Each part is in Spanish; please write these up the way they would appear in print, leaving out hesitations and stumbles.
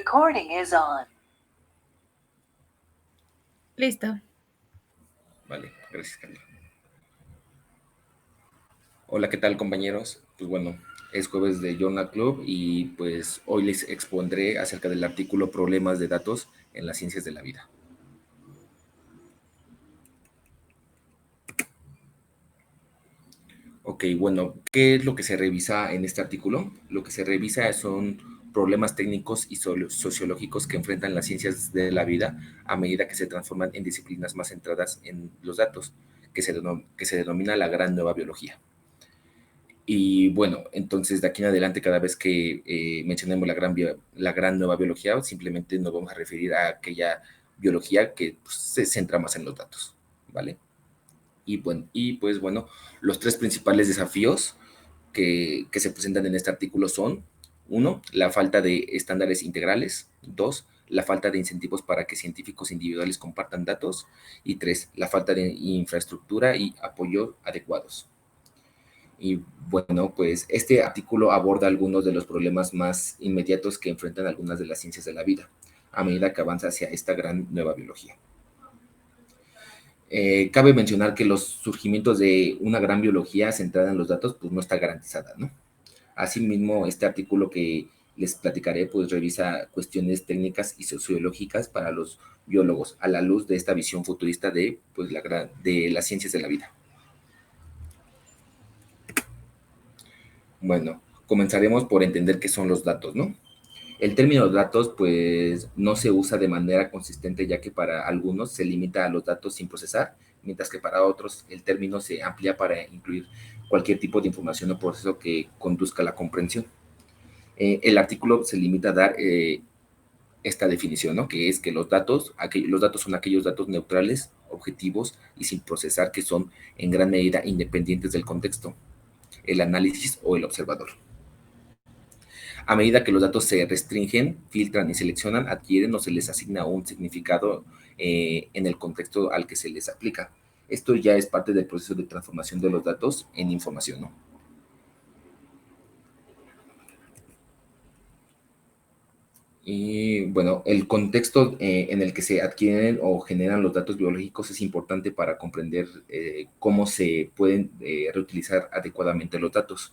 Recording is on. Listo. Vale, gracias, Carla. Hola, ¿qué tal, compañeros? Pues bueno, es jueves de Journal Club y pues hoy les expondré acerca del artículo Problemas de datos en las ciencias de la vida. Ok, bueno, ¿qué es lo que se revisa en este artículo? Lo que se revisa son problemas técnicos y sociológicos que enfrentan las ciencias de la vida a medida que se transforman en disciplinas más centradas en los datos, que se denomina la gran nueva biología. Y bueno, entonces de aquí en adelante, cada vez que mencionemos la gran nueva biología, simplemente nos vamos a referir a aquella biología que pues, se centra más en los datos, ¿vale? Pues bueno, los tres principales desafíos que se presentan en este artículo son, uno, la falta de estándares integrales; dos, la falta de incentivos para que científicos individuales compartan datos; y tres, la falta de infraestructura y apoyo adecuados. Y bueno, pues este artículo aborda algunos de los problemas más inmediatos que enfrentan algunas de las ciencias de la vida a medida que avanza hacia esta gran nueva biología. Cabe mencionar que los surgimientos de una gran biología centrada en los datos pues no está garantizada, ¿no? Asimismo, este artículo que les platicaré pues revisa cuestiones técnicas y sociológicas para los biólogos a la luz de esta visión futurista de, pues, de las ciencias de la vida. Bueno, comenzaremos por entender qué son los datos, ¿no? El término datos, pues, no se usa de manera consistente, ya que para algunos se limita a los datos sin procesar, mientras que para otros el término se amplía para incluir cualquier tipo de información o proceso que conduzca a la comprensión. El artículo se limita a dar esta definición, ¿no? Que es que los datos son aquellos datos neutrales, objetivos y sin procesar, que son en gran medida independientes del contexto, el análisis o el observador. A medida que los datos se restringen, filtran y seleccionan, adquieren o se les asigna un significado en el contexto al que se les aplica. Esto ya es parte del proceso de transformación de los datos en información, ¿no? Y bueno, el contexto en el que se adquieren o generan los datos biológicos es importante para comprender cómo se pueden reutilizar adecuadamente los datos.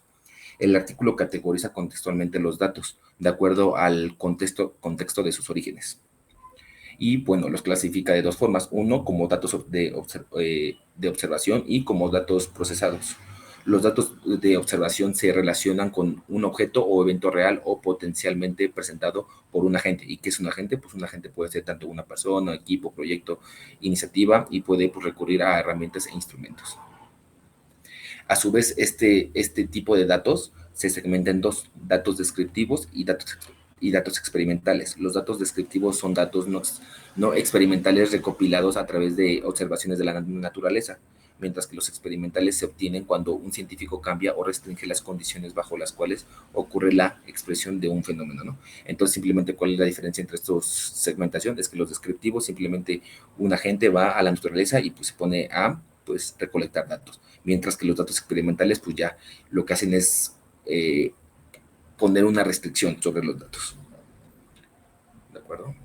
El artículo categoriza contextualmente los datos de acuerdo al contexto de sus orígenes. Y bueno, los clasifica de dos formas: uno como datos de observación y como datos procesados. Los datos de observación se relacionan con un objeto o evento real o potencialmente presentado por un agente. ¿Y qué es un agente? Pues un agente puede ser tanto una persona, equipo, proyecto, iniciativa, y puede pues, recurrir a herramientas e instrumentos. A su vez, este tipo de datos se segmenta en dos: datos descriptivos y datos experimentales. Los datos descriptivos son datos no experimentales recopilados a través de observaciones de la naturaleza, mientras que los experimentales se obtienen cuando un científico cambia o restringe las condiciones bajo las cuales ocurre la expresión de un fenómeno, ¿no? Entonces, simplemente, ¿cuál es la diferencia entre estos segmentaciones? Es que los descriptivos, simplemente un agente va a la naturaleza y pues se pone a pues recolectar datos, mientras que los datos experimentales pues ya lo que hacen es poner una restricción sobre los datos. ¿De acuerdo?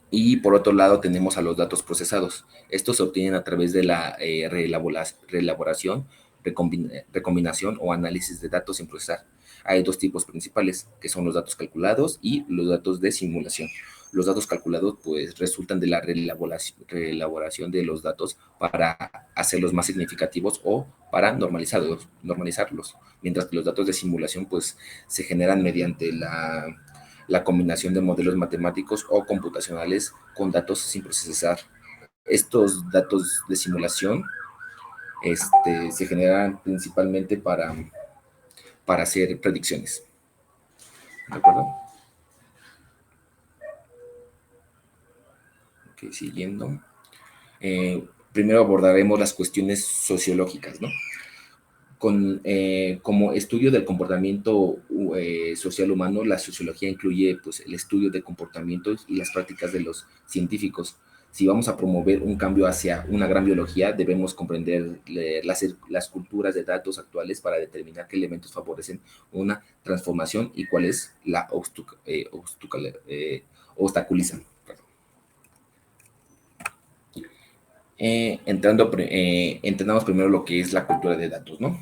Y por otro lado tenemos a los datos procesados. Estos se obtienen a través de la reelaboración, recombinación o análisis de datos sin procesar. Hay dos tipos principales, que son los datos calculados y los datos de simulación. Los datos calculados pues resultan de la reelaboración de los datos para hacerlos más significativos o para normalizarlos, mientras que los datos de simulación pues se generan mediante la combinación de modelos matemáticos o computacionales con datos sin procesar. Estos datos de simulación se generan principalmente para hacer predicciones. ¿De acuerdo? Ok, siguiendo. Primero abordaremos las cuestiones sociológicas, ¿no? Como estudio del comportamiento social humano, la sociología incluye pues, el estudio de comportamientos y las prácticas de los científicos. Si vamos a promover un cambio hacia una gran biología, debemos comprender las culturas de datos actuales para determinar qué elementos favorecen una transformación y cuáles la obstaculizan. Entendamos primero lo que es la cultura de datos, ¿no?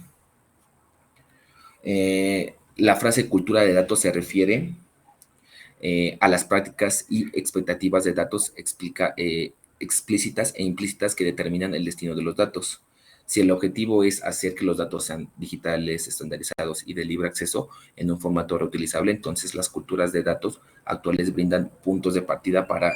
La frase cultura de datos se refiere a las prácticas y expectativas de datos explícitas e implícitas que determinan el destino de los datos. Si el objetivo es hacer que los datos sean digitales, estandarizados y de libre acceso en un formato reutilizable, entonces las culturas de datos actuales brindan puntos de partida para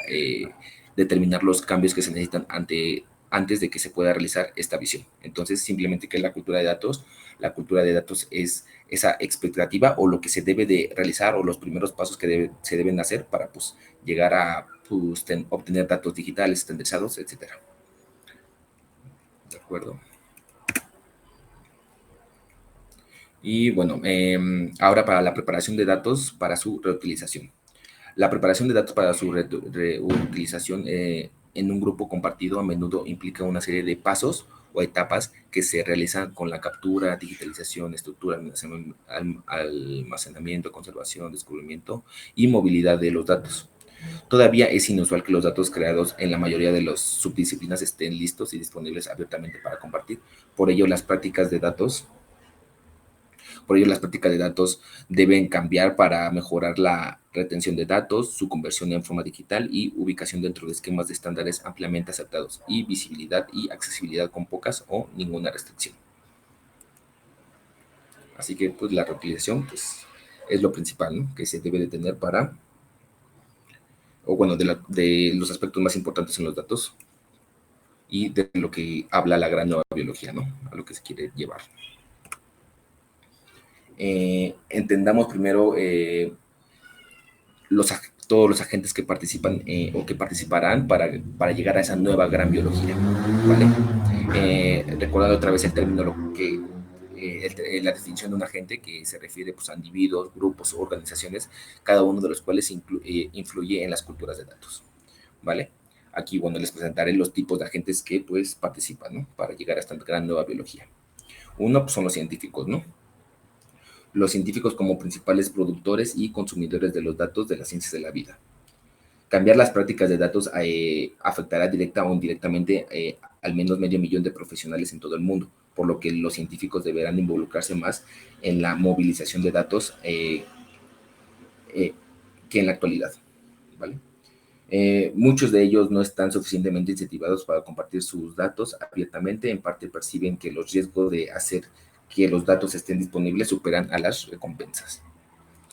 determinar los cambios que se necesitan antes de que se pueda realizar esta visión. Entonces, simplemente, ¿qué es la cultura de datos? La cultura de datos es esa expectativa o lo que se debe de realizar o los primeros pasos que se deben hacer para pues, llegar a pues, obtener datos digitales, estandarizados, etcétera. ¿De acuerdo? Y bueno, ahora para la preparación de datos para su reutilización. La preparación de datos para su reutilización en un grupo compartido a menudo implica una serie de pasos o etapas que se realizan con la captura, digitalización, estructura, almacenamiento, conservación, descubrimiento y movilidad de los datos. Todavía es inusual que los datos creados en la mayoría de las subdisciplinas estén listos y disponibles abiertamente para compartir. Por ello, las prácticas de datos deben cambiar para mejorar la retención de datos, su conversión en forma digital y ubicación dentro de esquemas de estándares ampliamente aceptados y visibilidad y accesibilidad con pocas o ninguna restricción. Así que pues la reutilización pues, es lo principal, ¿no? Que se debe de tener para, o bueno, de los aspectos más importantes en los datos y de lo que habla la gran nueva biología, ¿no? A lo que se quiere llevar. Entendamos primero todos los agentes que participan o que participarán para llegar a esa nueva gran biología, ¿vale? Recordando otra vez el término, la distinción de un agente que se refiere pues, a individuos, grupos o organizaciones, cada uno de los cuales influye en las culturas de datos, ¿vale? Aquí, bueno, les presentaré los tipos de agentes que pues participan, ¿no? Para llegar a esta gran nueva biología. Uno pues, son los científicos, ¿no? Los científicos como principales productores y consumidores de los datos de las ciencias de la vida. Cambiar las prácticas de datos afectará directa o indirectamente al menos 500,000 de profesionales en todo el mundo, por lo que los científicos deberán involucrarse más en la movilización de datos que en la actualidad, ¿vale? Muchos de ellos no están suficientemente incentivados para compartir sus datos abiertamente, en parte perciben que los riesgos de hacer que los datos estén disponibles superan a las recompensas.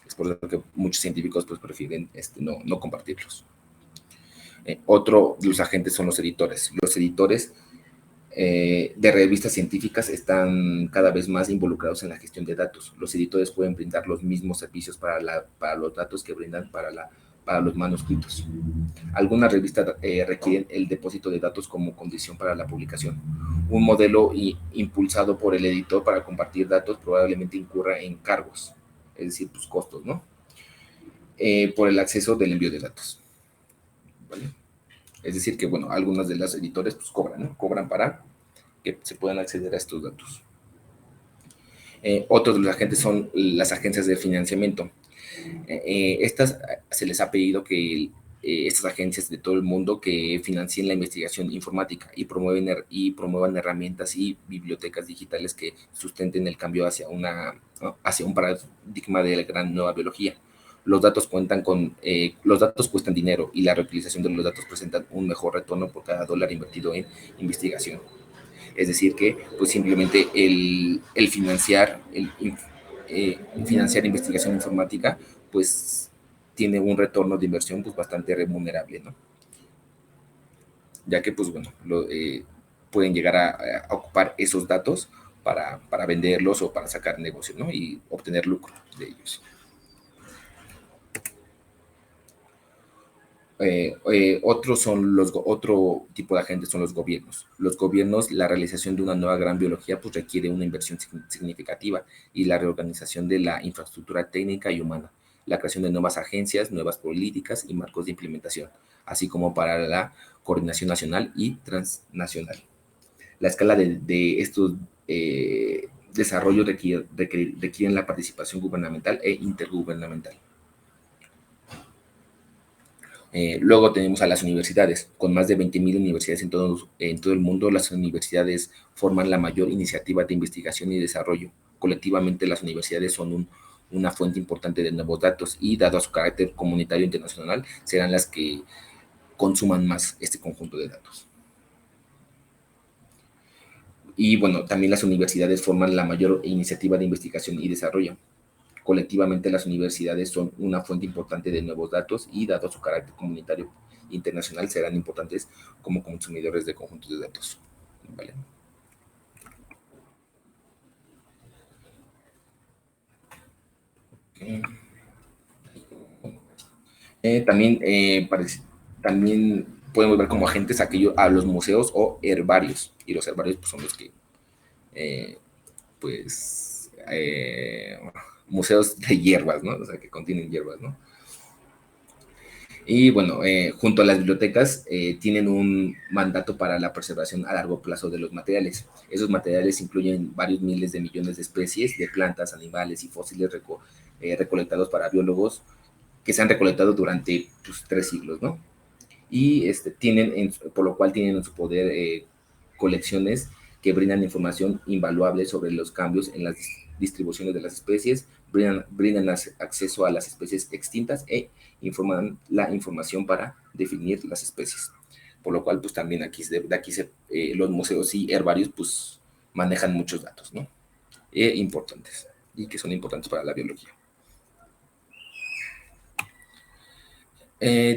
Es por eso que muchos científicos pues, prefieren no compartirlos. Otro de los agentes son los editores. Los editores de revistas científicas están cada vez más involucrados en la gestión de datos. Los editores pueden brindar los mismos servicios para los datos que brindan para los manuscritos. Algunas revistas requieren el depósito de datos como condición para la publicación. Un modelo impulsado por el editor para compartir datos probablemente incurra en cargos, es decir, pues costos, ¿no? Por el acceso del envío de datos, ¿vale? Es decir, que, bueno, algunas de las editores pues cobran, ¿no? Cobran para que se puedan acceder a estos datos. Otros de los agentes son las agencias de financiamiento. Estas se les ha pedido que estas agencias de todo el mundo que financien la investigación informática y promuevan herramientas y bibliotecas digitales que sustenten el cambio hacia un paradigma de la gran nueva biología. Los datos cuestan dinero y la reutilización de los datos presentan un mejor retorno por cada dólar invertido en investigación. Es decir, que pues simplemente el financiar investigación informática, pues tiene un retorno de inversión pues bastante remunerable, ¿no? Ya que pues bueno, pueden llegar a ocupar esos datos para venderlos o para sacar negocio, ¿no? Y obtener lucro de ellos. Otro tipo de agentes son los gobiernos. Los gobiernos, la realización de una nueva gran biología, pues requiere una inversión significativa y la reorganización de la infraestructura técnica y humana. la creación de nuevas agencias, nuevas políticas y marcos de implementación, así como para la coordinación nacional y transnacional. La escala de estos desarrollos requieren la participación gubernamental e intergubernamental. Luego tenemos a las universidades. Con más de 20.000 universidades en todo el mundo, las universidades forman la mayor iniciativa de investigación y desarrollo. Colectivamente, las universidades son una fuente importante de nuevos datos y, dado a su carácter comunitario internacional, serán las que consuman más este conjunto de datos. Y bueno, también las universidades forman la mayor iniciativa de investigación y desarrollo. Colectivamente, las universidades son una fuente importante de nuevos datos y, dado su carácter comunitario internacional, serán importantes como consumidores de conjuntos de datos. ¿Vale? También, también podemos ver como agentes a los museos o herbarios. Y los herbarios pues, son los que, eh, pues, museos de hierbas, ¿no? O sea, que contienen hierbas, ¿no? Y bueno, junto a las bibliotecas tienen un mandato para la preservación a largo plazo de los materiales. Esos materiales incluyen varios miles de millones de especies de plantas, animales y fósiles recolectados para biólogos que se han recolectado durante pues, 3 siglos, ¿no? Y por lo cual tienen en su poder colecciones que brindan información invaluable sobre los cambios en las distribuciones de las especies, brindan acceso a las especies extintas e informan la información para definir las especies. Por lo cual, pues también los museos y herbarios, pues manejan muchos datos, ¿no? Importantes y que son importantes para la biología.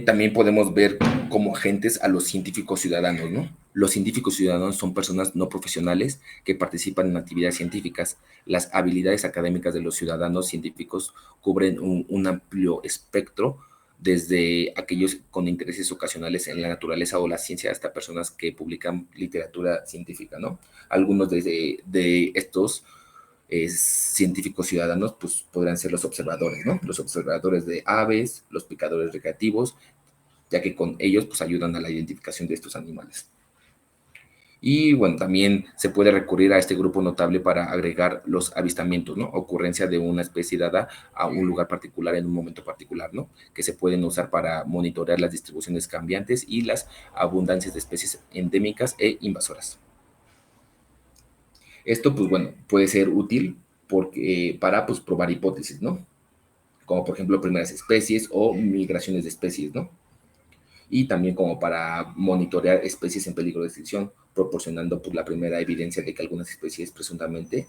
También podemos ver como agentes a los científicos ciudadanos, ¿no? Los científicos ciudadanos son personas no profesionales que participan en actividades científicas. Las habilidades académicas de los ciudadanos científicos cubren un amplio espectro, desde aquellos con intereses ocasionales en la naturaleza o la ciencia hasta personas que publican literatura científica, ¿no? Algunos de estos científicos ciudadanos, pues podrán ser los observadores, ¿no? Los observadores de aves, los picadores recreativos, ya que con ellos pues ayudan a la identificación de estos animales. Y bueno, también se puede recurrir a este grupo notable para agregar los avistamientos, ¿no? Ocurrencia de una especie dada a un lugar particular en un momento particular, ¿no? Que se pueden usar para monitorear las distribuciones cambiantes y las abundancias de especies endémicas e invasoras. Esto, pues bueno, puede ser útil para pues, probar hipótesis, ¿no? Como por ejemplo primeras especies o migraciones de especies, ¿no? Y también como para monitorear especies en peligro de extinción, proporcionando pues, la primera evidencia de que algunas especies presuntamente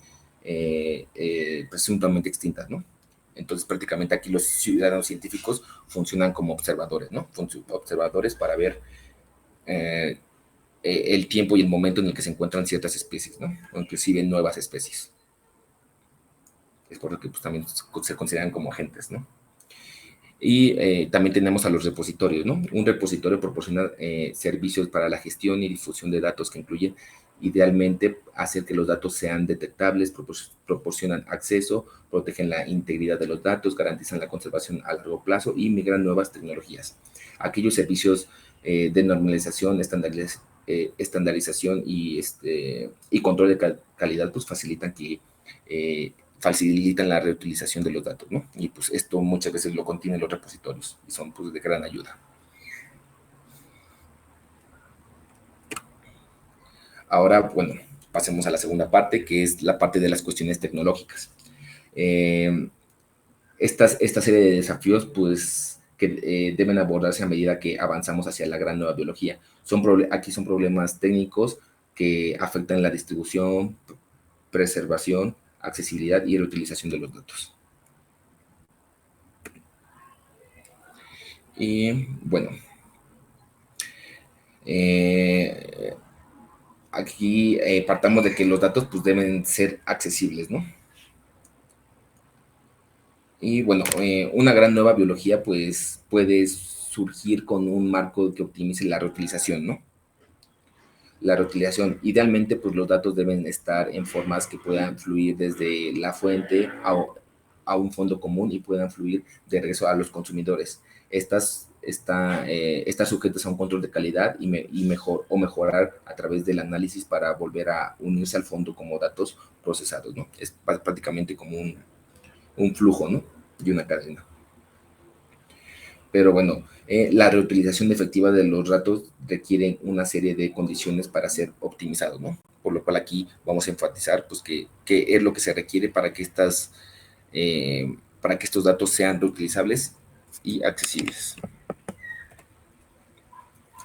extintas, ¿no? Entonces prácticamente aquí los ciudadanos científicos funcionan como observadores, ¿no? Observadores para ver eh, el tiempo y el momento en el que se encuentran ciertas especies, ¿no? O inclusive nuevas especies. Es por lo que pues, también se consideran como agentes, ¿no? Y también tenemos a los repositorios, ¿no? Un repositorio proporciona servicios para la gestión y difusión de datos que incluyen idealmente hacer que los datos sean detectables, proporcionan acceso, protegen la integridad de los datos, garantizan la conservación a largo plazo y migran nuevas tecnologías. Aquellos servicios de normalización, estandarización y control de calidad pues facilitan la reutilización de los datos, ¿no? Y pues esto muchas veces lo contienen los repositorios y son pues de gran ayuda. Ahora, bueno, pasemos a la segunda parte, que es la parte de las cuestiones tecnológicas. Eh, esta serie de desafíos, pues, que deben abordarse a medida que avanzamos hacia la gran nueva biología. Aquí son problemas técnicos que afectan la distribución, preservación, accesibilidad y reutilización de los datos. Y bueno, eh, aquí partamos de que los datos pues deben ser accesibles, ¿no? Y bueno, una gran nueva biología pues puede surgir con un marco que optimice la reutilización, ¿no? La reutilización, idealmente pues los datos deben estar en formas que puedan fluir desde la fuente a un fondo común y puedan fluir de regreso a los consumidores. Estas sujetas a un control de calidad y mejorar a través del análisis para volver a unirse al fondo como datos procesados, ¿no? Es prácticamente como un flujo, ¿no? Y una cadena. Pero bueno, la reutilización efectiva de los datos requiere una serie de condiciones para ser optimizados, ¿no? Por lo cual aquí vamos a enfatizar pues, qué es lo que se requiere para que estos datos sean reutilizables y accesibles.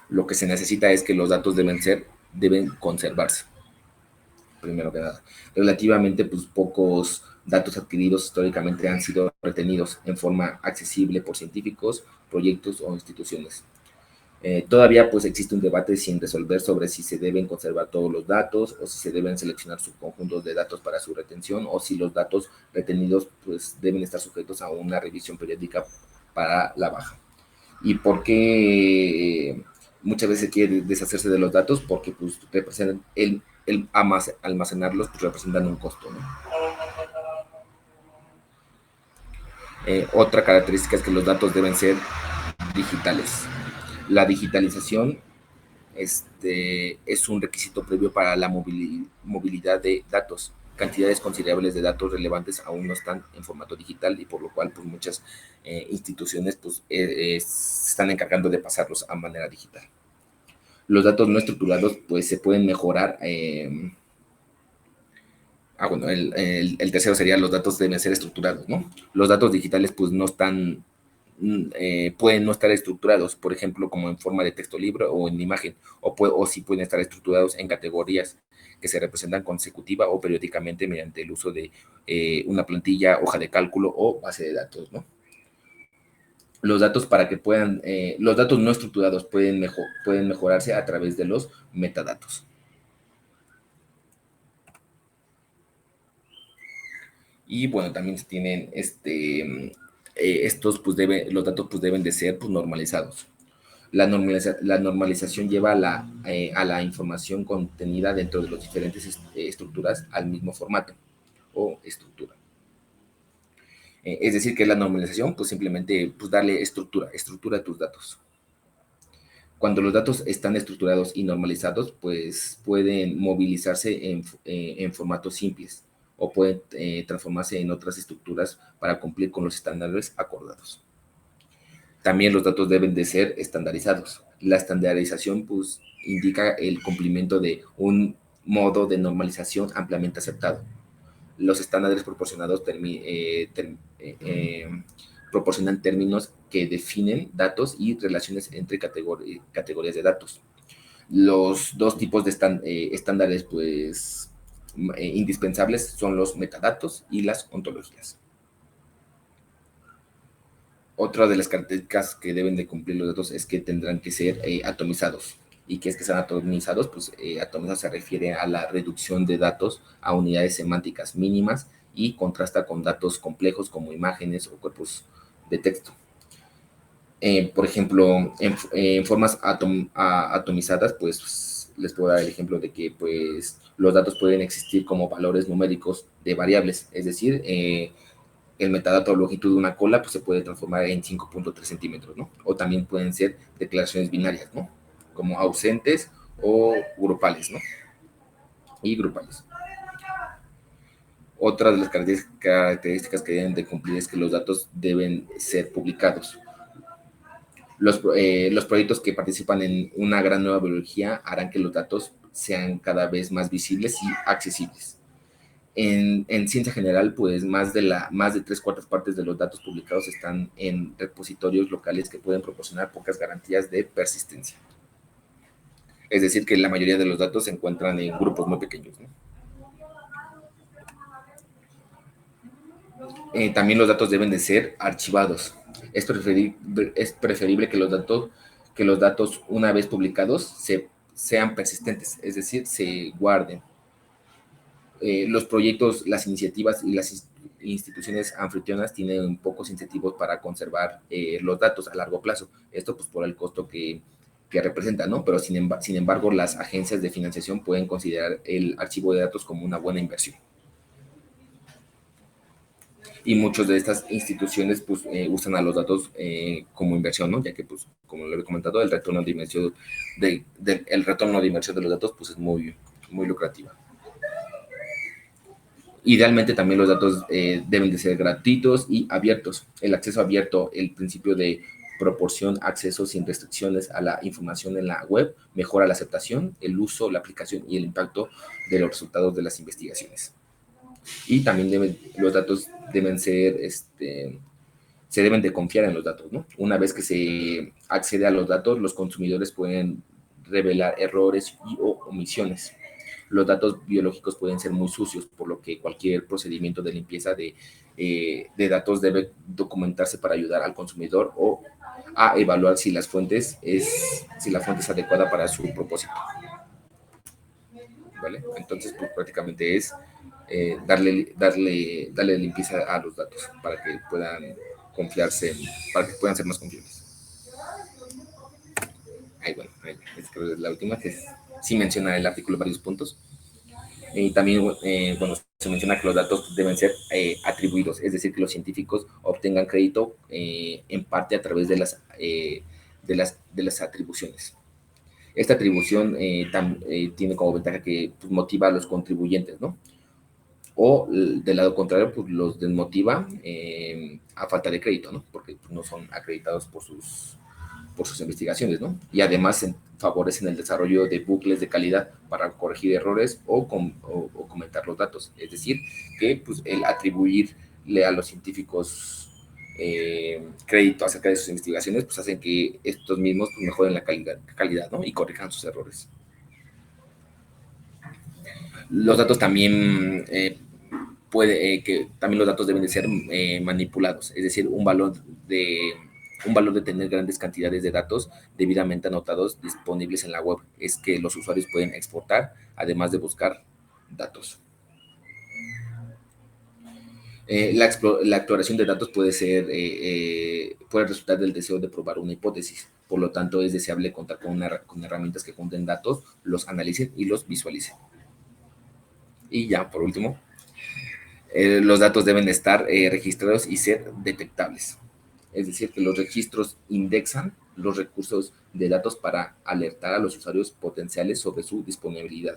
Lo que se necesita es que los datos deben conservarse, primero que nada. Relativamente, pues pocos datos adquiridos históricamente han sido retenidos en forma accesible por científicos, proyectos o instituciones. Todavía pues existe un debate sin resolver sobre si se deben conservar todos los datos o si se deben seleccionar subconjuntos de datos para su retención o si los datos retenidos pues deben estar sujetos a una revisión periódica para la baja. ¿Y por qué muchas veces se quiere deshacerse de los datos? Porque pues representan el almacenarlos pues, representan un costo, ¿no? Otra característica es que los datos deben ser digitales. La digitalización es un requisito previo para la movilidad de datos. Cantidades considerables de datos relevantes aún no están en formato digital y por lo cual pues, muchas instituciones pues, se están encargando de pasarlos a manera digital. Los datos no estructurados pues, se pueden mejorar. Bueno, el tercero sería los datos deben ser estructurados, ¿no? Los datos digitales pues no están pueden no estar estructurados, por ejemplo, como en forma de texto libre o en imagen, o sí pueden estar estructurados en categorías que se representan consecutiva o periódicamente mediante el uso de una plantilla, hoja de cálculo o base de datos, ¿no? Los datos los datos no estructurados pueden mejorarse a través de los metadatos. Y bueno, también se tienen los datos pues deben de ser pues, normalizados. La normalización lleva a la información contenida dentro de las diferentes estructuras al mismo formato o estructura. Es decir, que la normalización, pues simplemente pues, darle estructura a tus datos. Cuando los datos están estructurados y normalizados, pues pueden movilizarse en formatos simples o pueden transformarse en otras estructuras para cumplir con los estándares acordados. También los datos deben de ser estandarizados. La estandarización pues, indica el cumplimiento de un modo de normalización ampliamente aceptado. Los estándares proporcionan términos que definen datos y relaciones entre categorías de datos. Los dos tipos de estándares pues, indispensables son los metadatos y las ontologías. Otra de las características que deben de cumplir los datos es que tendrán que ser atomizados. ¿Y qué es que sean atomizados? Pues atomizados se refiere a la reducción de datos a unidades semánticas mínimas y contrasta con datos complejos como imágenes o cuerpos de texto. Por ejemplo, en formas atomizadas, pues les puedo dar el ejemplo de que pues, los datos pueden existir como valores numéricos de variables, es decir, el metadato o longitud de una cola pues, se puede transformar en 5.3 centímetros, ¿no? O también pueden ser declaraciones binarias, ¿no? Como ausentes o grupales, ¿no? Y grupales. Otra de las características que deben de cumplir es que los datos deben ser publicados. Los proyectos que participan en una gran nueva biología harán que los datos sean cada vez más visibles y accesibles. En ciencia general, pues más de 3/4 de los datos publicados están en repositorios locales que pueden proporcionar pocas garantías de persistencia. Es decir, que la mayoría de los datos se encuentran en grupos muy pequeños, ¿no? También los datos deben de ser archivados. Es preferible que los datos una vez publicados sean persistentes, es decir, se guarden. Los proyectos, las iniciativas y las instituciones anfitrionas tienen pocos incentivos para conservar los datos a largo plazo. Esto pues por el costo que representa, ¿no? Pero sin embargo, las agencias de financiación pueden considerar el archivo de datos como una buena inversión. Y muchas de estas instituciones pues, usan a los datos como inversión, ¿no? Ya que, pues, como lo he comentado, el retorno de inversión el retorno de inversión de los datos pues, es muy lucrativa. Idealmente también los datos deben de ser gratuitos y abiertos. El acceso abierto, el principio de proporción, acceso sin restricciones a la información en la web, mejora la aceptación, el uso, la aplicación y el impacto de los resultados de las investigaciones. Y también los datos deben ser, se deben de confiar en los datos, ¿no? Una vez que se accede a los datos, los consumidores pueden revelar errores y o omisiones. Los datos biológicos pueden ser muy sucios, por lo que cualquier procedimiento de limpieza de datos debe documentarse para ayudar al consumidor o a evaluar si la fuente es adecuada para su propósito. ¿Vale? Entonces, pues prácticamente es darle limpieza a los datos para que puedan confiarse, para que puedan ser más confiables. Ahí, bueno, creo que es la última, que sí menciona el artículo varios puntos. Y también, bueno, se menciona que los datos deben ser atribuidos, es decir, que los científicos obtengan crédito en parte a través de las atribuciones. Esta atribución tiene como ventaja que pues, motiva a los contribuyentes, ¿no? O del lado contrario, pues los desmotiva a falta de crédito, ¿no? Porque pues, no son acreditados por sus investigaciones, ¿no? Y además favorecen el desarrollo de bucles de calidad para corregir errores o comentar los datos. Es decir, que pues, el atribuirle a los científicos crédito acerca de sus investigaciones, pues hacen que estos mismos pues, mejoren la calidad, ¿no? Y corrijan sus errores. Los datos también que también los datos deben de ser manipulados, es decir, un valor de tener grandes cantidades de datos debidamente anotados disponibles en la web es que los usuarios pueden exportar, además de buscar datos. La exploración de datos puede resultar del deseo de probar una hipótesis. Por lo tanto, es deseable contar con herramientas que junten datos, los analicen y los visualicen. Y ya, por último, los datos deben estar registrados y ser detectables. Es decir, que los registros indexan los recursos de datos para alertar a los usuarios potenciales sobre su disponibilidad.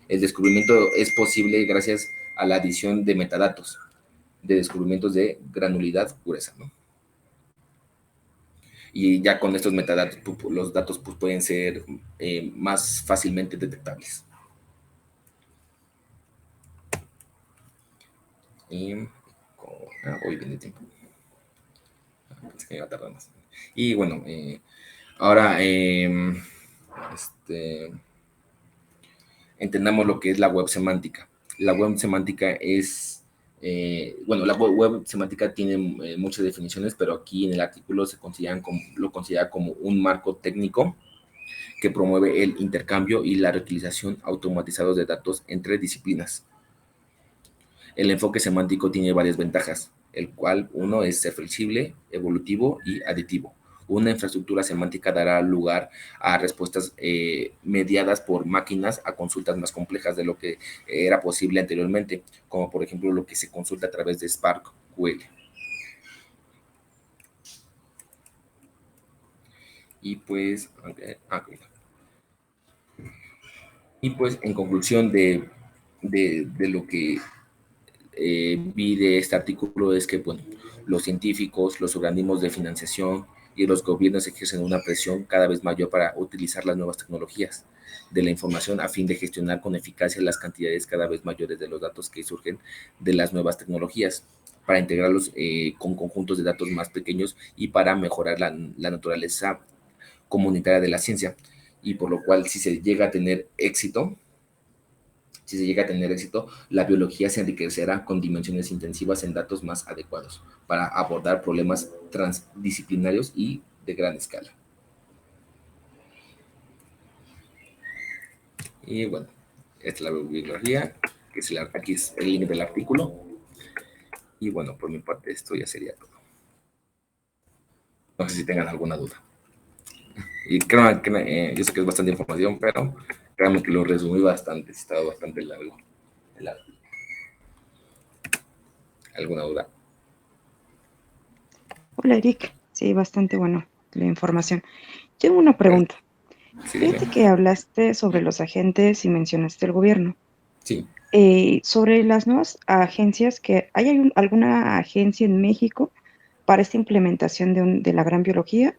El descubrimiento es posible gracias a la adición de metadatos, de descubrimientos de granularidad, pureza, ¿no? Y ya con estos metadatos, los datos pues, pueden ser más fácilmente detectables. Y hoy viene tiempo. Pensé que iba a tardar más. Y bueno, ahora entendamos lo que es la web semántica. La web semántica es, bueno, la web semántica tiene muchas definiciones, pero aquí en el artículo lo considera como un marco técnico que promueve el intercambio y la reutilización automatizados de datos entre disciplinas. El enfoque semántico tiene varias ventajas, el cual uno es ser flexible, evolutivo y aditivo. Una infraestructura semántica dará lugar a respuestas mediadas por máquinas a consultas más complejas de lo que era posible anteriormente, como por ejemplo lo que se consulta a través de Spark QL. Y pues, y pues en conclusión de lo que vi de este artículo es que, bueno, los científicos, los organismos de financiación y los gobiernos ejercen una presión cada vez mayor para utilizar las nuevas tecnologías de la información a fin de gestionar con eficacia las cantidades cada vez mayores de los datos que surgen de las nuevas tecnologías, para integrarlos con conjuntos de datos más pequeños y para mejorar la naturaleza comunitaria de la ciencia. Y por lo cual, si se llega a tener éxito, la biología se enriquecerá con dimensiones intensivas en datos más adecuados para abordar problemas transdisciplinarios y de gran escala. Y bueno, esta es la bibliografía, aquí es el link del artículo. Y bueno, por mi parte esto ya sería todo. No sé si tengan alguna duda. Y creo que yo sé que es bastante información, pero créanme que lo resumí bastante, estaba bastante largo. ¿Alguna duda? Hola Eric, sí, bastante bueno la información. Tengo una pregunta. Sí, dime. Fíjate que hablaste sobre los agentes y mencionaste el gobierno. Sí. Sobre las nuevas agencias, ¿hay alguna agencia en México para esta implementación de la gran biología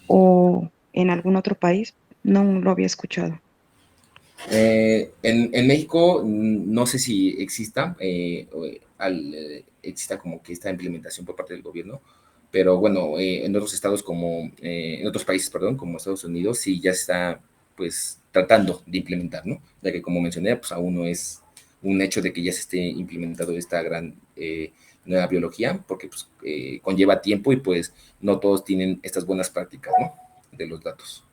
o en algún otro país? No lo había escuchado. En México no sé si exista, exista como que esta implementación por parte del gobierno, pero bueno, en otros estados como, en otros países, perdón, como Estados Unidos, sí ya está pues tratando de implementar, ¿no? Ya que como mencioné, pues aún no es un hecho de que ya se esté implementando esta gran nueva biología, porque pues conlleva tiempo y pues no todos tienen estas buenas prácticas, ¿no? De los datos.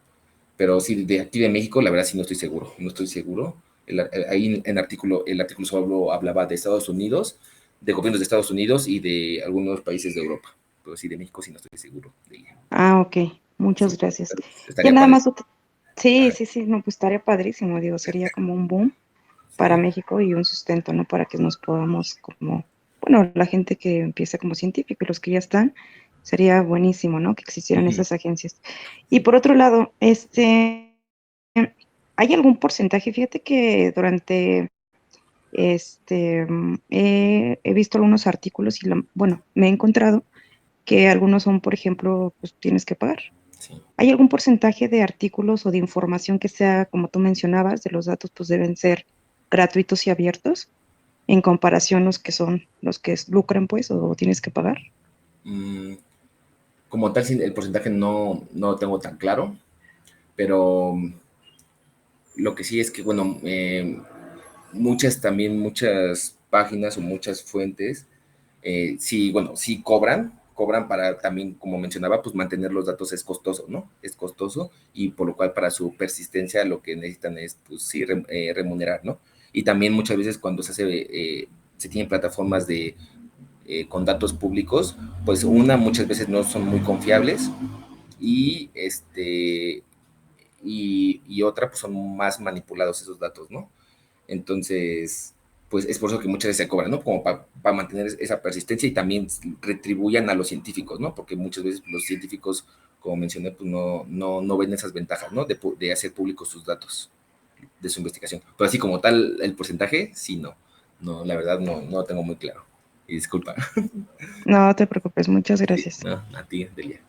Pero sí, de aquí de México, la verdad sí no estoy seguro, no estoy seguro. Ahí en el artículo solo hablaba de Estados Unidos, de gobiernos de Estados Unidos y de algunos países de Europa. Pero sí, de México sí no estoy seguro de ella. Ah, ok, muchas Sí, gracias. pero Ya estaría nada padre. más, sí, Ajá, sí, sí, no, pues estaría padrísimo, digo, sería como un boom para sí. México y un sustento, ¿no? Para que nos podamos como, bueno, la gente que empieza como científico y los que ya están, sería buenísimo, ¿no? Que existieran Ujú, esas agencias. Y sí. por otro lado, ¿hay algún porcentaje? Fíjate que durante, he visto algunos artículos y, bueno, me he encontrado que algunos son, por ejemplo, pues tienes que pagar. Sí. ¿Hay algún porcentaje de artículos o de información que sea, como tú mencionabas, de los datos, pues deben ser gratuitos y abiertos en comparación los que son los que lucran, pues, o tienes que pagar? Mm, como tal, sí, el porcentaje no lo tengo tan claro, pero lo que sí es que, bueno, muchas páginas o muchas fuentes, sí, bueno, sí cobran para también, como mencionaba, pues mantener los datos es costoso, ¿no? Es costoso y por lo cual para su persistencia lo que necesitan es, pues sí, remunerar, ¿no? Y también muchas veces cuando se tienen plataformas con datos públicos, pues muchas veces no son muy confiables y y otra, pues son más manipulados esos datos, ¿no? Entonces, pues es por eso que muchas veces se cobran, ¿no? Como para mantener esa persistencia y también retribuyan a los científicos, ¿no? Porque muchas veces los científicos, como mencioné, pues no ven esas ventajas, ¿no? De hacer públicos sus datos de su investigación. Pero así como tal, el porcentaje, sí, no. No, la verdad no lo tengo muy claro. Y disculpa. No te preocupes, muchas Sí, gracias. no, a ti, Delia.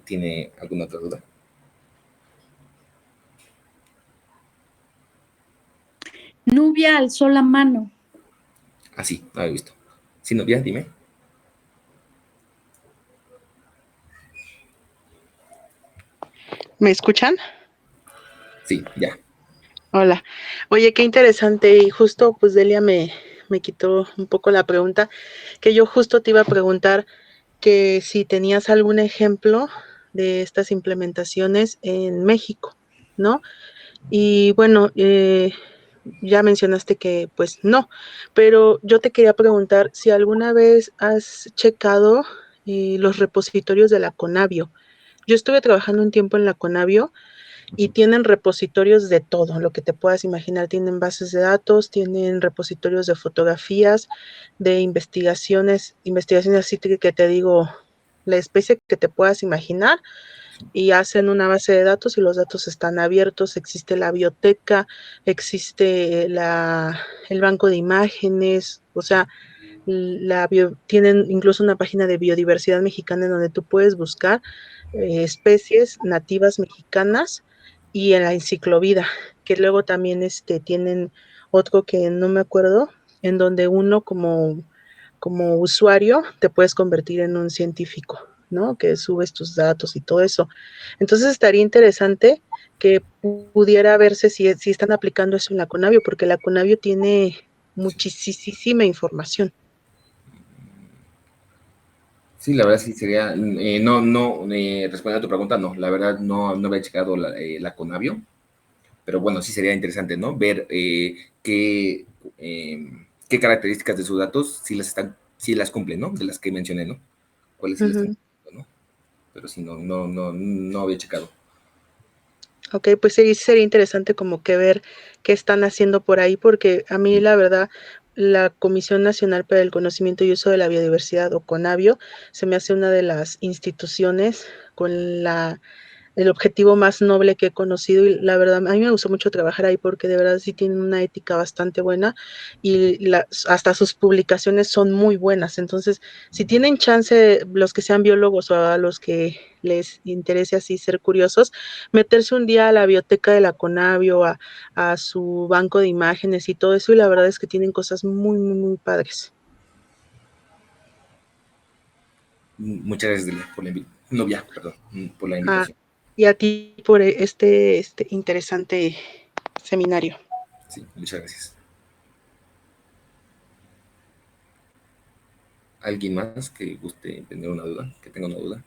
¿Tiene alguna otra duda? Nubia alzó la mano. Ah, sí, no había visto. Sí, novia, dime. ¿Me escuchan? Sí, ya. Hola. Oye, qué interesante. Y justo, pues Delia me quitó un poco la pregunta, que yo justo te iba a preguntar que si tenías algún ejemplo de estas implementaciones en México, ¿no? Y bueno, ya mencionaste que pues no, pero yo te quería preguntar si alguna vez has checado los repositorios de la Conavio. Yo estuve trabajando un tiempo en la Conavio y tienen repositorios de todo, lo que te puedas imaginar. Tienen bases de datos, tienen repositorios de fotografías, de investigaciones así que te digo, la especie que te puedas imaginar, y hacen una base de datos y los datos están abiertos. Existe la biblioteca, existe el banco de imágenes, o sea, tienen incluso una página de biodiversidad mexicana en donde tú puedes buscar especies nativas mexicanas y en la enciclovida, que luego también tienen otro que no me acuerdo, en donde uno como usuario te puedes convertir en un científico, ¿no? Que subes tus datos y todo eso. Entonces estaría interesante que pudiera verse si están aplicando eso en la Conavio, porque la Conavio tiene Sí. muchísima información. Sí, la verdad sí sería, respondiendo a tu pregunta, no, la verdad no había checado la Conavio, pero bueno, sí sería interesante, ¿no? Ver qué características de sus datos sí las cumplen, ¿no? De las que mencioné, ¿no? ¿Cuáles sí las están Ujú. cumpliendo, ¿no? Pero sí, no había checado. Ok, pues sí, sería interesante como que ver qué están haciendo por ahí, porque a mí la verdad, la Comisión Nacional para el Conocimiento y Uso de la Biodiversidad, o CONABIO, se me hace una de las instituciones con el objetivo más noble que he conocido, y la verdad a mí me gustó mucho trabajar ahí porque de verdad sí tienen una ética bastante buena y hasta sus publicaciones son muy buenas. Entonces, si tienen chance, los que sean biólogos o a los que les interese así ser curiosos, meterse un día a la biblioteca de la Conavio, a su banco de imágenes y todo eso, y la verdad es que tienen cosas muy, muy, muy padres. Muchas gracias, Delia, por la Novia, perdón, por la Ah, invitación. y a ti por este interesante seminario. Sí, muchas gracias. ¿Alguien más que guste tener una duda, que tenga una duda?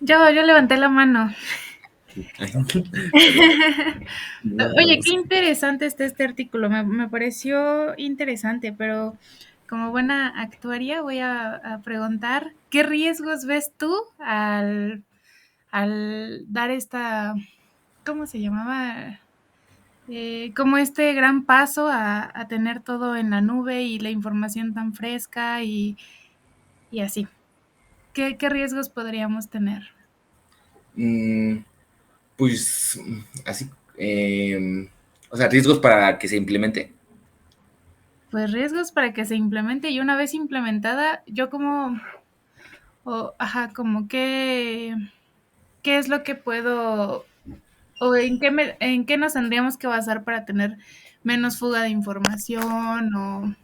Yo levanté la mano. Oye, qué interesante está este artículo. Me pareció interesante, pero como buena actuaria voy a preguntar, ¿qué riesgos ves tú al dar esta, ¿cómo se llamaba? Como este gran paso a tener todo en la nube y la información tan fresca y así. ¿Qué riesgos podríamos tener? Pues así, o sea, riesgos para que se implemente. Pues riesgos para que se implemente, y una vez implementada, yo como, como qué es lo que puedo, o en qué nos tendríamos que basar para tener menos fuga de información, o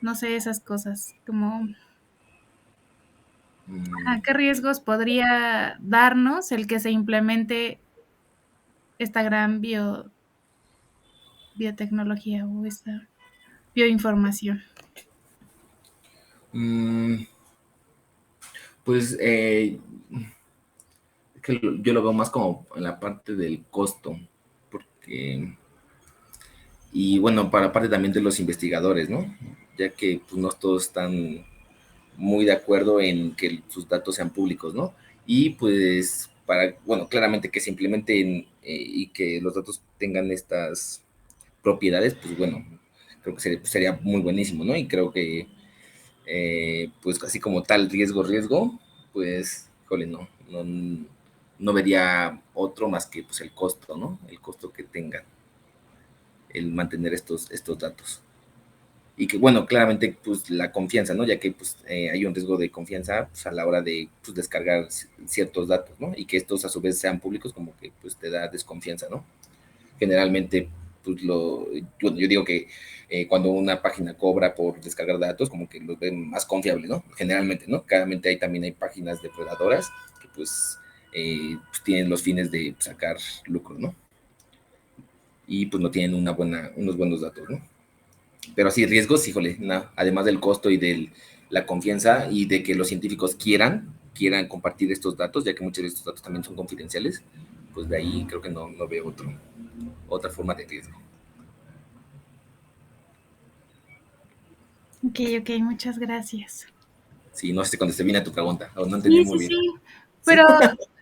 no sé, esas cosas, como, ¿qué riesgos podría darnos el que se implemente esta gran biotecnología o esta bioinformación? Mm, pues que yo lo veo más como en la parte del costo, porque, y bueno, para parte también de los investigadores, ¿no? Ya que pues, no todos están muy de acuerdo en que sus datos sean públicos, ¿no? Y pues para, bueno, claramente que se implementen y que los datos tengan estas propiedades, pues bueno, creo que sería muy buenísimo, ¿no? Y creo que, pues así como tal riesgo, pues, híjole, no vería otro más que pues el costo, ¿no? El costo que tenga el mantener estos datos. Y que, bueno, claramente, pues la confianza, ¿no? Ya que pues hay un riesgo de confianza pues, a la hora de pues, descargar ciertos datos, ¿no? Y que estos a su vez sean públicos, como que pues te da desconfianza, ¿no? Generalmente, pues bueno, yo digo que cuando una página cobra por descargar datos, como que los ven más confiables, ¿no? Generalmente, ¿no? Claramente también hay páginas depredadoras que pues tienen los fines de sacar lucro, ¿no? Y pues no tienen unos buenos datos, ¿no? Pero así, riesgos, híjole, no, además del costo y de la confianza y de que los científicos quieran compartir estos datos, ya que muchos de estos datos también son confidenciales, pues de ahí creo que no veo otra forma de riesgo. Ok, muchas gracias. Sí, no sé si contesté bien a tu pregunta, o no entendí Sí, muy sí, bien. sí, ¿Sí? pero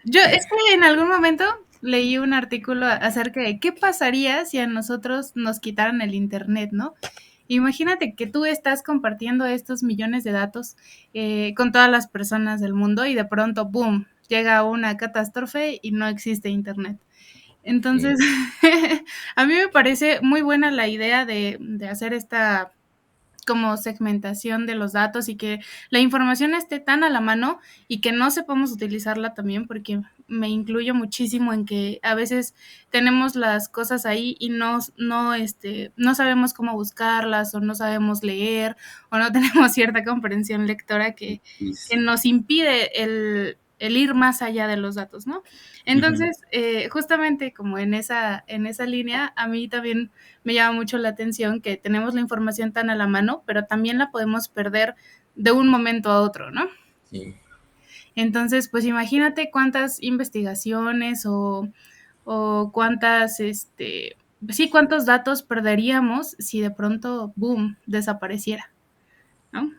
yo es que en algún momento leí un artículo acerca de qué pasaría si a nosotros nos quitaran el internet, ¿no? Imagínate que tú estás compartiendo estos millones de datos con todas las personas del mundo y de pronto, ¡boom!, llega una catástrofe y no existe internet. Entonces, a mí me parece muy buena la idea de hacer esta como segmentación de los datos y que la información esté tan a la mano y que no sepamos utilizarla también, porque me incluyo muchísimo en que a veces tenemos las cosas ahí y no sabemos cómo buscarlas, o no sabemos leer, o no tenemos cierta comprensión lectora que nos impide el ir más allá de los datos, ¿no? Entonces, justamente como en esa línea, a mí también me llama mucho la atención que tenemos la información tan a la mano, pero también la podemos perder de un momento a otro, ¿no? Sí. Entonces, pues imagínate cuántas investigaciones o cuántos datos perderíamos si de pronto, boom, desapareciera, ¿no?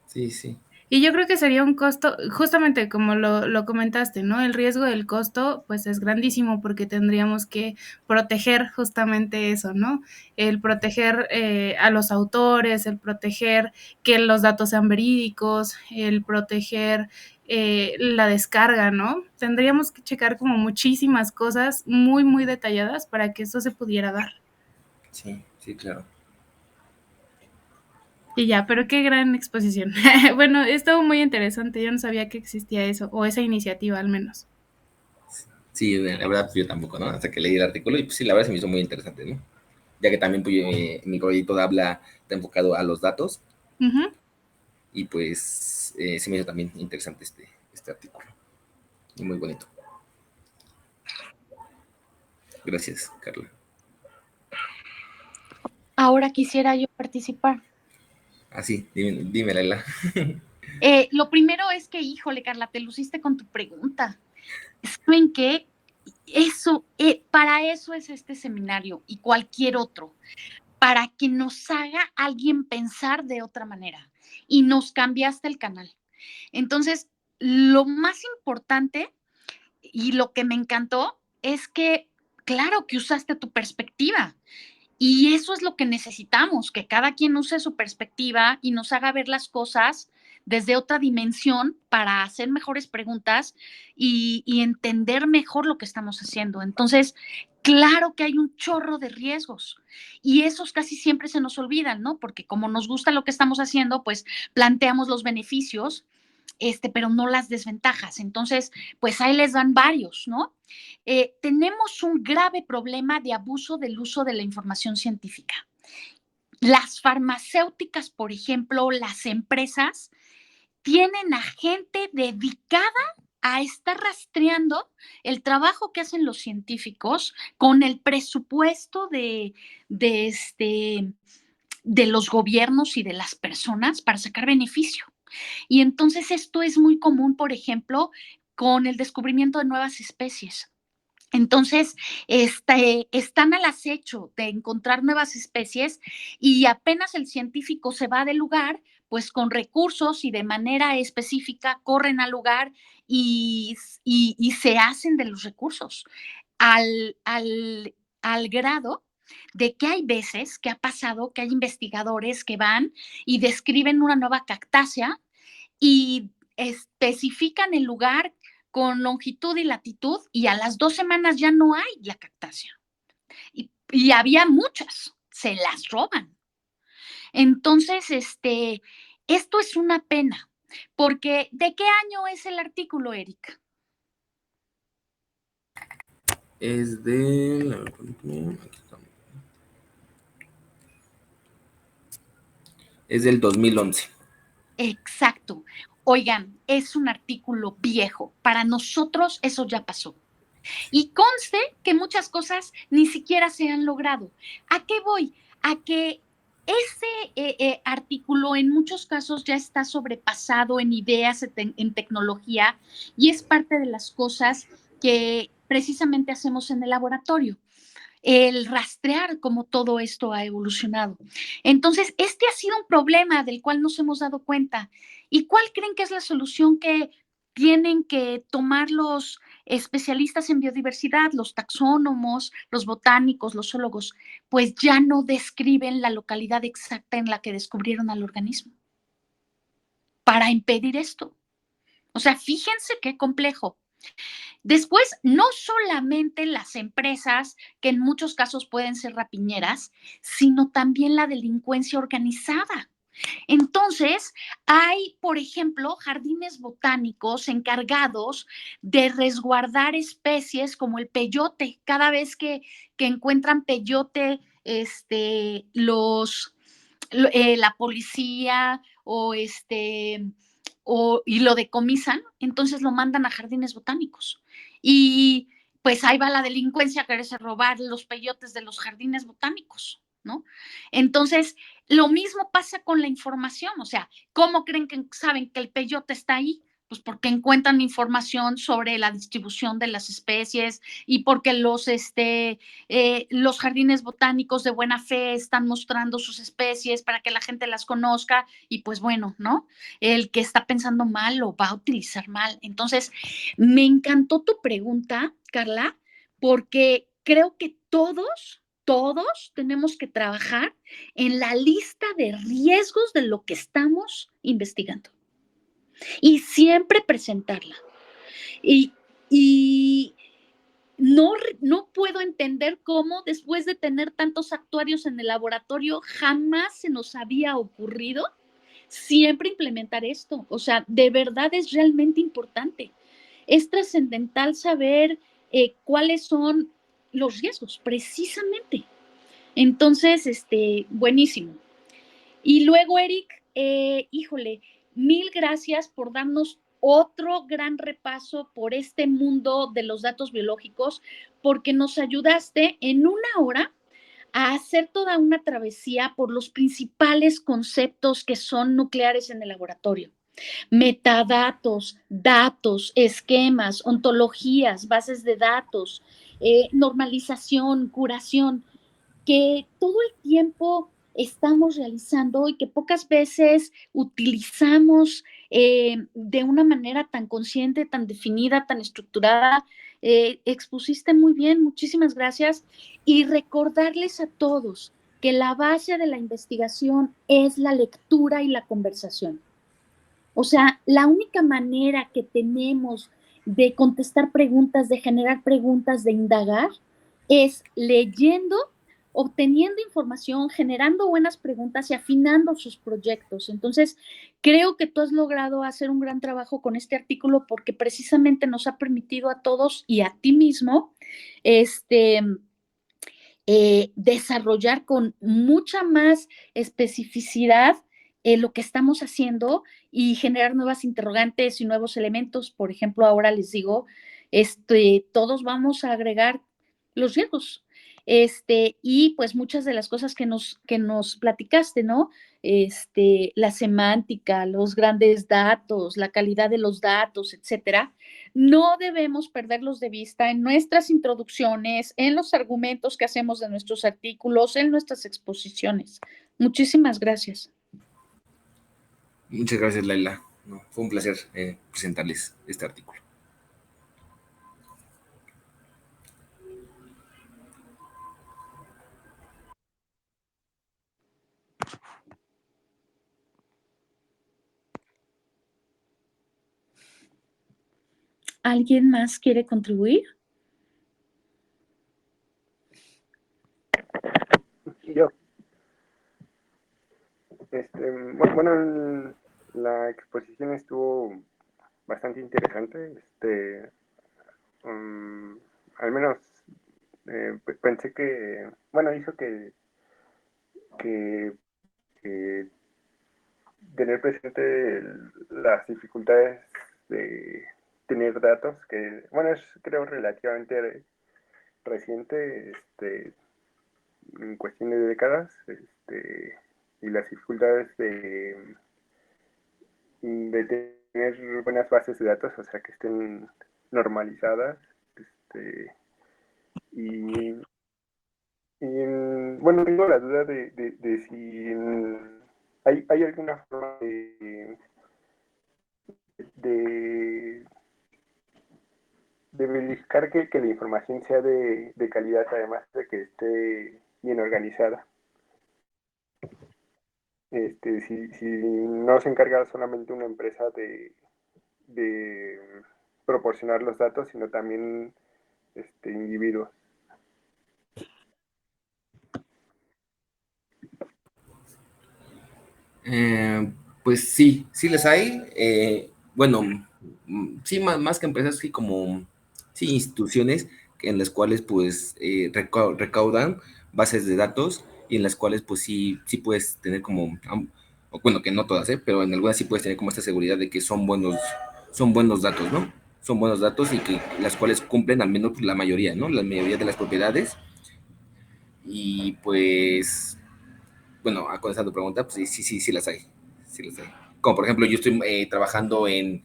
Sí, sí. Y yo creo que sería un costo, justamente como lo comentaste, ¿no? El riesgo del costo, pues es grandísimo porque tendríamos que proteger justamente eso, ¿no? El proteger a los autores, el proteger que los datos sean verídicos, el proteger la descarga, ¿no? Tendríamos que checar como muchísimas cosas muy, muy detalladas para que esto se pudiera dar. Sí, sí, claro. Y ya, pero qué gran exposición. Bueno, estuvo muy interesante. Yo no sabía que existía eso, o esa iniciativa al menos. Sí, la verdad, pues yo tampoco, ¿no? Hasta que leí el artículo y pues sí, la verdad se me hizo muy interesante, ¿no? Ya que también pues, mi proyecto está enfocado a los datos Ujú. y pues se me hizo también interesante este artículo. Y muy bonito. Gracias, Carla. Ahora quisiera yo participar. Ah, sí, dime, Laila. Lo primero es que, híjole, Carla, te luciste con tu pregunta. ¿Saben qué? Eso, para eso es este seminario y cualquier otro, para que nos haga alguien pensar de otra manera. Y nos cambiaste el canal. Entonces, lo más importante y lo que me encantó es que, claro, que usaste tu perspectiva. Y eso es lo que necesitamos, que cada quien use su perspectiva y nos haga ver las cosas desde otra dimensión para hacer mejores preguntas y entender mejor lo que estamos haciendo. Entonces, claro que hay un chorro de riesgos y esos casi siempre se nos olvidan, ¿no? Porque como nos gusta lo que estamos haciendo, pues planteamos los beneficios, pero no las desventajas. Entonces, pues ahí les dan varios, ¿no? Tenemos un grave problema de abuso del uso de la información científica. Las farmacéuticas, por ejemplo, las empresas, tienen a gente dedicada a estar rastreando el trabajo que hacen los científicos con el presupuesto de los gobiernos y de las personas para sacar beneficio. Y entonces esto es muy común, por ejemplo, con el descubrimiento de nuevas especies. Entonces, están al acecho de encontrar nuevas especies y apenas el científico se va del lugar, pues con recursos y de manera específica corren al lugar y se hacen de los recursos al, al, al grado de que hay veces que ha pasado que hay investigadores que van y describen una nueva cactácea y especifican el lugar con longitud y latitud y a las 2 semanas ya no hay la cactácea. Y había muchas, se las roban. Entonces, esto es una pena, porque ¿de qué año es el artículo, Erika? Es de... Es del 2011. Exacto. Oigan, es un artículo viejo. Para nosotros eso ya pasó. Y conste que muchas cosas ni siquiera se han logrado. ¿A qué voy? A que ese artículo en muchos casos ya está sobrepasado en ideas, en tecnología, y es parte de las cosas que precisamente hacemos en el laboratorio, el rastrear cómo todo esto ha evolucionado. Entonces, este ha sido un problema del cual nos hemos dado cuenta. ¿Y cuál creen que es la solución que tienen que tomar los especialistas en biodiversidad, los taxónomos, los botánicos, los zoólogos? Pues ya no describen la localidad exacta en la que descubrieron al organismo para impedir esto. O sea, fíjense qué complejo. Después, no solamente las empresas, que en muchos casos pueden ser rapiñeras, sino también la delincuencia organizada. Entonces, hay, por ejemplo, jardines botánicos encargados de resguardar especies como el peyote. Cada vez que encuentran peyote, la policía y lo decomisan, entonces lo mandan a jardines botánicos. Y pues ahí va la delincuencia a quererse robar los peyotes de los jardines botánicos, ¿no? Entonces, lo mismo pasa con la información, o sea, ¿cómo creen que saben que el peyote está ahí? Pues porque encuentran información sobre la distribución de las especies y porque los jardines botánicos de buena fe están mostrando sus especies para que la gente las conozca y pues bueno, ¿no? El que está pensando mal lo va a utilizar mal. Entonces, me encantó tu pregunta, Carla, porque creo que todos tenemos que trabajar en la lista de riesgos de lo que estamos investigando y siempre presentarla. Y no puedo entender cómo después de tener tantos actuarios en el laboratorio jamás se nos había ocurrido siempre implementar esto. O sea, de verdad es realmente importante. Es trascendental saber cuáles son los riesgos, precisamente. Entonces, buenísimo. Y luego, Eric, híjole, mil gracias por darnos otro gran repaso por este mundo de los datos biológicos, porque nos ayudaste en una hora a hacer toda una travesía por los principales conceptos que son nucleares en el laboratorio. Metadatos, datos, esquemas, ontologías, bases de datos, normalización, curación, que todo el tiempo estamos realizando y que pocas veces utilizamos de una manera tan consciente, tan definida, tan estructurada. Expusiste muy bien, muchísimas gracias. Y recordarles a todos que la base de la investigación es la lectura y la conversación. O sea, la única manera que tenemos de contestar preguntas, de generar preguntas, de indagar, es leyendo, obteniendo información, generando buenas preguntas y afinando sus proyectos. Entonces, creo que tú has logrado hacer un gran trabajo con este artículo porque precisamente nos ha permitido a todos y a ti mismo desarrollar con mucha más especificidad lo que estamos haciendo y generar nuevas interrogantes y nuevos elementos. Por ejemplo, ahora les digo, todos vamos a agregar los riesgos. Y pues muchas de las cosas que nos platicaste, ¿no? La semántica, los grandes datos, la calidad de los datos, etcétera, no debemos perderlos de vista en nuestras introducciones, en los argumentos que hacemos de nuestros artículos, en nuestras exposiciones. Muchísimas gracias. Muchas gracias, Laila. No, fue un placer presentarles este artículo. ¿Alguien más quiere contribuir? Yo. Bueno, la exposición estuvo bastante interesante. Al menos pensé que, bueno, hizo que tener presente las dificultades de tener datos, que, bueno, es creo relativamente reciente, en cuestión de décadas, y las dificultades de tener buenas bases de datos, o sea, que estén normalizadas, y, bueno, tengo la duda de si hay alguna forma de, de verificar que la información sea de calidad, además de que esté bien organizada. Si no se encarga solamente una empresa de proporcionar los datos, sino también individuos. Pues sí, sí les hay. Bueno, sí, más que empresas, sí como sí, instituciones en las cuales pues recaudan bases de datos y en las cuales pues sí puedes tener como, bueno, que no todas, pero en algunas sí puedes tener como esta seguridad de que son buenos datos, ¿no? Son buenos datos y que las cuales cumplen al menos la mayoría, ¿no? La mayoría de las propiedades. Y pues, bueno, contestando tu pregunta, pues sí las hay. Sí las hay. Como por ejemplo, yo estoy trabajando en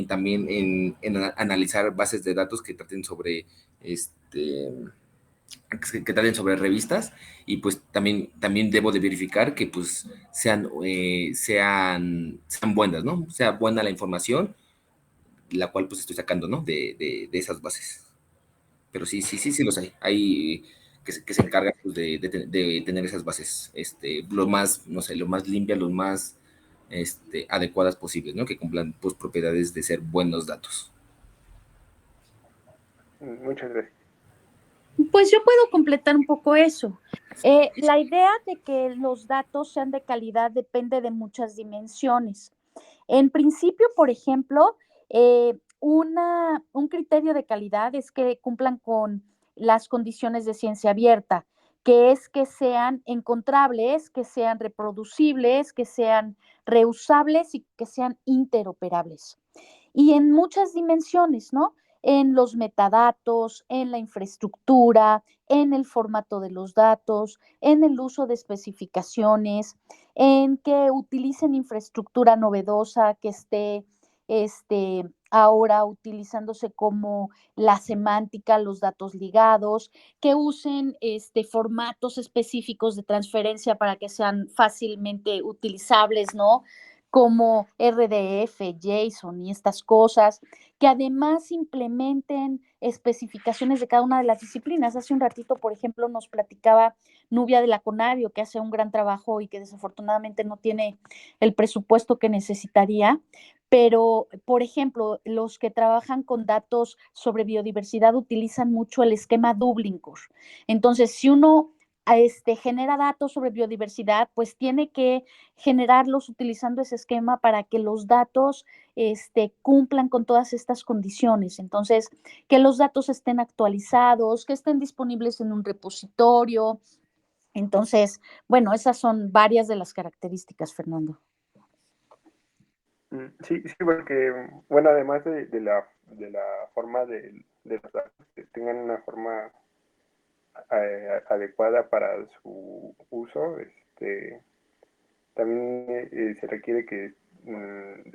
también en analizar bases de datos que traten sobre que traten sobre revistas, y pues también debo de verificar que pues sean buenas, ¿no? Sea buena la información, la cual pues estoy sacando, ¿no? De esas bases. Pero sí los hay. Hay que se encargan pues, de tener esas bases, lo más, no sé, lo más limpias, lo más adecuadas posibles, ¿no? Que cumplan pues propiedades de ser buenos datos. Muchas gracias. Pues yo puedo completar un poco eso. La idea de que los datos sean de calidad depende de muchas dimensiones. En principio, por ejemplo, un criterio de calidad es que cumplan con las condiciones de ciencia abierta, que es que sean encontrables, que sean reproducibles, que sean reusables y que sean interoperables. Y en muchas dimensiones, ¿no? En los metadatos, en la infraestructura, en el formato de los datos, en el uso de especificaciones, en que utilicen infraestructura novedosa que esté ahora utilizándose como la semántica, los datos ligados, que usen formatos específicos de transferencia para que sean fácilmente utilizables, ¿no? Como RDF, JSON y estas cosas, que además implementen especificaciones de cada una de las disciplinas. Hace un ratito, por ejemplo, nos platicaba Nubia de la Conavio, que hace un gran trabajo y que desafortunadamente no tiene el presupuesto que necesitaría, pero, por ejemplo, los que trabajan con datos sobre biodiversidad utilizan mucho el esquema Dublin Core. Entonces, si uno genera datos sobre biodiversidad, pues tiene que generarlos utilizando ese esquema para que los datos cumplan con todas estas condiciones. Entonces, que los datos estén actualizados, que estén disponibles en un repositorio. Entonces, bueno, esas son varias de las características, Fernando. Sí, porque, bueno, además de la forma de los datos, que tengan una forma adecuada para su uso, también se requiere que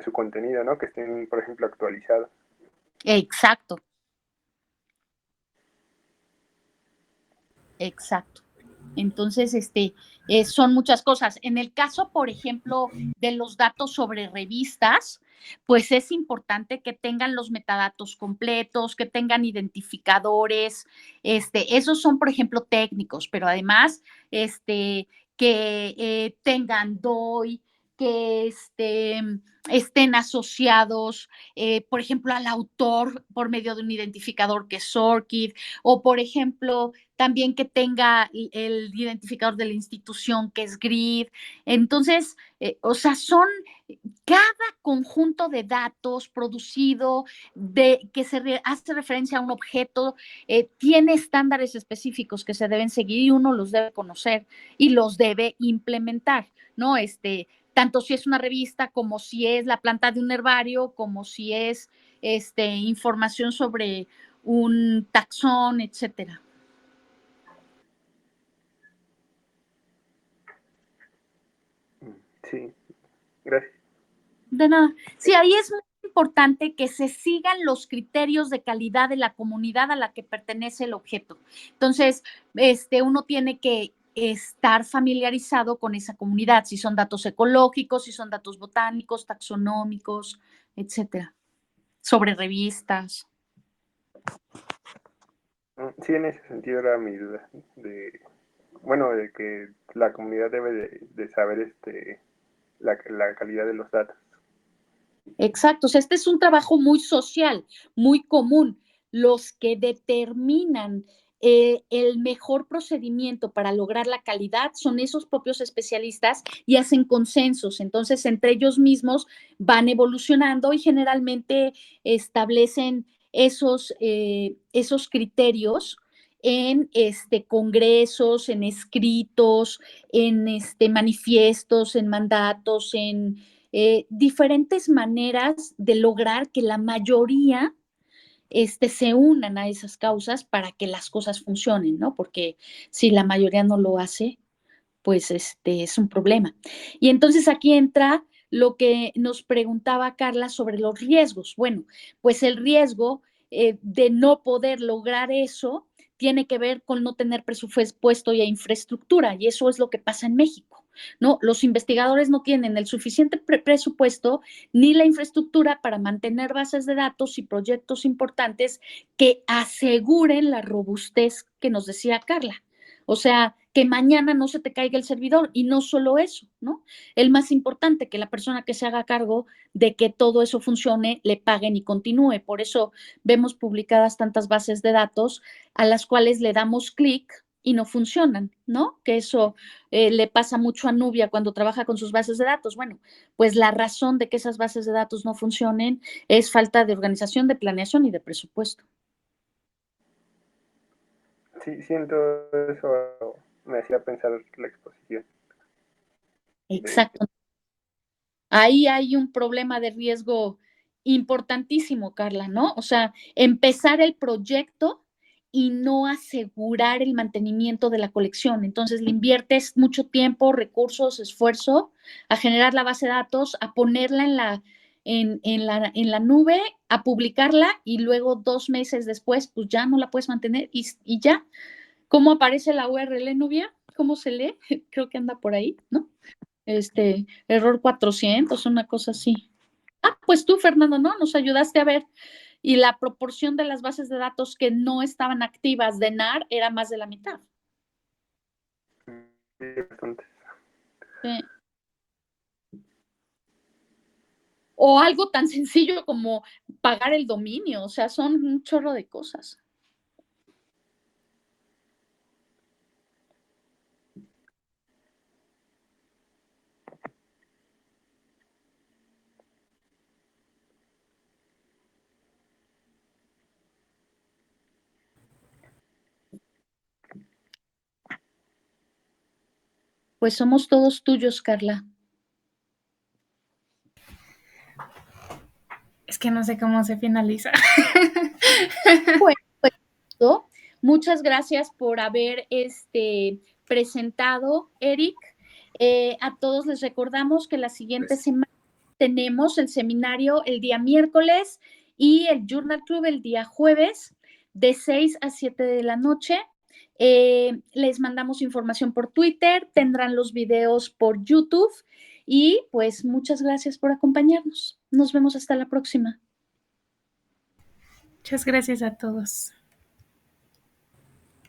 su contenido, ¿no? Que estén, por ejemplo, actualizados. Exacto. Entonces, son muchas cosas. En el caso, por ejemplo, de los datos sobre revistas, pues es importante que tengan los metadatos completos, que tengan identificadores. Esos son, por ejemplo, técnicos, pero además, que tengan DOI, que estén asociados, por ejemplo, al autor por medio de un identificador que es ORCID, o, por ejemplo, también que tenga el identificador de la institución, que es GRID. Entonces, o sea, son cada conjunto de datos producido que hace referencia a un objeto, tiene estándares específicos que se deben seguir y uno los debe conocer y los debe implementar, ¿no? Tanto si es una revista, como si es la planta de un herbario, como si es información sobre un taxón, etcétera. Sí, gracias. De nada. Sí, ahí es muy importante que se sigan los criterios de calidad de la comunidad a la que pertenece el objeto. Entonces, uno tiene que estar familiarizado con esa comunidad, si son datos ecológicos, si son datos botánicos, taxonómicos, etcétera, sobre revistas. Sí, en ese sentido era mi duda, de que la comunidad debe de saber la calidad de los datos. Exacto, o sea, este es un trabajo muy social, muy común. Los que determinan el mejor procedimiento para lograr la calidad son esos propios especialistas y hacen consensos. Entonces, entre ellos mismos van evolucionando y generalmente establecen esos criterios en congresos, en escritos, en manifiestos, en mandatos, en diferentes maneras de lograr que la mayoría se unan a esas causas para que las cosas funcionen, ¿no? Porque si la mayoría no lo hace, pues es un problema. Y entonces aquí entra lo que nos preguntaba Carla sobre los riesgos. Bueno, pues el riesgo de no poder lograr eso tiene que ver con no tener presupuesto y infraestructura, y eso es lo que pasa en México, ¿no? Los investigadores no tienen el suficiente presupuesto ni la infraestructura para mantener bases de datos y proyectos importantes que aseguren la robustez que nos decía Carla. O sea, que mañana no se te caiga el servidor, y no solo eso, ¿no? El más importante, que la persona que se haga cargo de que todo eso funcione, le paguen y continúe. Por eso vemos publicadas tantas bases de datos a las cuales le damos clic y no funcionan, ¿no? Que eso le pasa mucho a Nubia cuando trabaja con sus bases de datos. Bueno, pues la razón de que esas bases de datos no funcionen es falta de organización, de planeación y de presupuesto. Sí, siento eso, me hacía pensar la exposición. Exacto. Ahí hay un problema de riesgo importantísimo, Carla, ¿no? O sea, empezar el proyecto y no asegurar el mantenimiento de la colección. Entonces, le inviertes mucho tiempo, recursos, esfuerzo a generar la base de datos, a ponerla en la nube, a publicarla, y luego 2 meses después, pues ya no la puedes mantener y ya. ¿Cómo aparece la URL, Nubia? ¿Cómo se lee? Creo que anda por ahí, ¿no? Error 400, una cosa así. Pues tú, Fernando, ¿no? Nos ayudaste a ver, y la proporción de las bases de datos que no estaban activas de NAR era más de la mitad. Sí. O algo tan sencillo como pagar el dominio, o sea, son un chorro de cosas. Pues somos todos tuyos, Carla. Es que no sé cómo se finaliza. Pues, muchas gracias por haber presentado, Eric. A todos les recordamos que la siguiente semana tenemos el seminario el día miércoles y el Journal Club el día jueves de 6 a 7 de la noche. Les mandamos información por Twitter, tendrán los videos por YouTube, y pues muchas gracias por acompañarnos. Nos vemos hasta la próxima. Muchas gracias a todos.